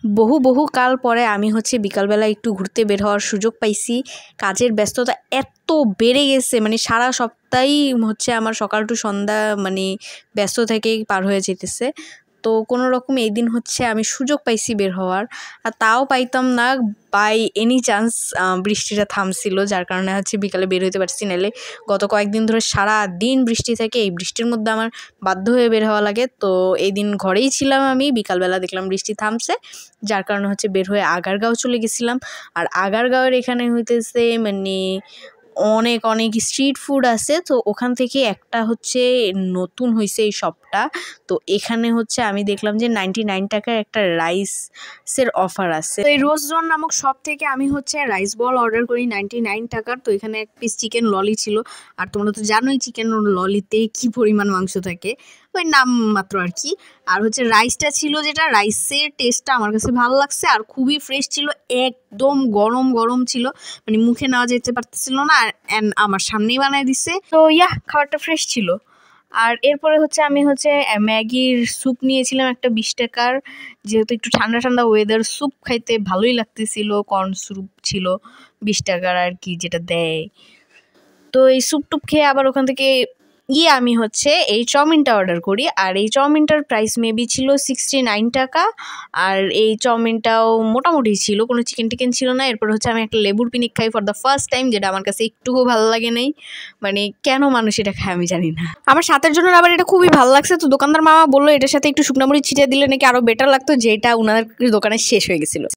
বহু বহু কাল পরে আমি হচ্ছে বিকালবেলা একটু ঘুরতে বের হওয়ার সুযোগ পাইছি। কাজের ব্যস্ততা এত বেড়ে গেছে, মানে সারা সপ্তাহই হচ্ছে আমার সকাল টু সন্ধ্যা মানে ব্যস্ত থেকেই পার হয়ে যেতেছে। তো কোনো রকম এই দিন হচ্ছে আমি সুযোগ পাইছি বের হওয়ার, আর তাও পাইতাম না বাই এনি চান্স বৃষ্টিটা থামছিল, যার কারণে হচ্ছে বিকালে বের হইতে পারছি। নাহলে গত কয়েকদিন ধরে সারা দিন বৃষ্টি থাকে, এই বৃষ্টির মধ্যে আমার বাধ্য হয়ে বের হওয়া লাগে। তো এই দিন ঘরেই ছিলাম আমি, বিকালবেলা দেখলাম বৃষ্টি থামছে, যার কারণে হচ্ছে বের হয়ে আগারগাঁও চলে গেছিলাম। আর আগারগাঁওয়ের এখানে হইতেছে মানে অনেক অনেক স্ট্রিট ফুড আছে, তো ওখান থেকে একটা হচ্ছে নতুন হয়েছে এই শপটা। তো এখানে হচ্ছে আমি দেখলাম যে 99 টাকার একটা রাইসের অফার আছে। তো এই রোজ জোন নামক শপ থেকে আমি হচ্ছে রাইস বল অর্ডার করি 99 টাকার। তো এখানে এক পিস চিকেন ললি ছিল, আর তোমরা তো জানোই চিকেন ললিতে কি পরিমাণ মাংস থাকে, ওই নাম মাত্র আর কি। আর হচ্ছে রাইসটা ছিল, যেটা রাইসের টেস্টটা আমার কাছে ভালো লাগছে, আর খুবই ফ্রেশ ছিল, একদম গরম গরম ছিল, মানে মুখে নেওয়া যেতে পারতেছিল না, আর আমার সামনেই বানায় দিছে। তো খাবারটা ফ্রেশ ছিল। আর এরপরে হচ্ছে আমি হচ্ছে ম্যাগির স্যুপ নিয়েছিলাম একটা 20 টাকার, যেহেতু একটু ঠান্ডা ঠান্ডা ওয়েদার, স্যুপ খাইতে ভালোই লাগতেছিল। কর্ন স্যুপ ছিল 20 টাকার আর কি, যেটা দেয়। তো এই স্যুপ টুপ খেয়ে আবার ওখান থেকে আমি হচ্ছে এই চাউমিনটা অর্ডার করি, আর এই চাউমিনটার প্রাইস মেবি ছিল 69 টাকা। আর এই চাউমিনটাও মোটামুটি ছিল, কোনো চিকেন টিকেন ছিল না। এরপর হচ্ছে আমি একটা লেবুর পিনিক খাই ফর দ্য ফার্স্ট টাইম, যেটা আমার কাছে একটুও ভালো লাগে নাই, মানে কেন মানুষ এটা খায় আমি জানি না। আমার সাথের জন্য আবার এটা খুবই ভালো লাগছে। তো দোকানদার মামা বললো এটার সাথে একটু শুকনো মরিচ ছিটিয়ে দিলে নাকি আরও বেটার লাগতো, যেটা ওনাদের দোকানে শেষ হয়ে গেছিলো।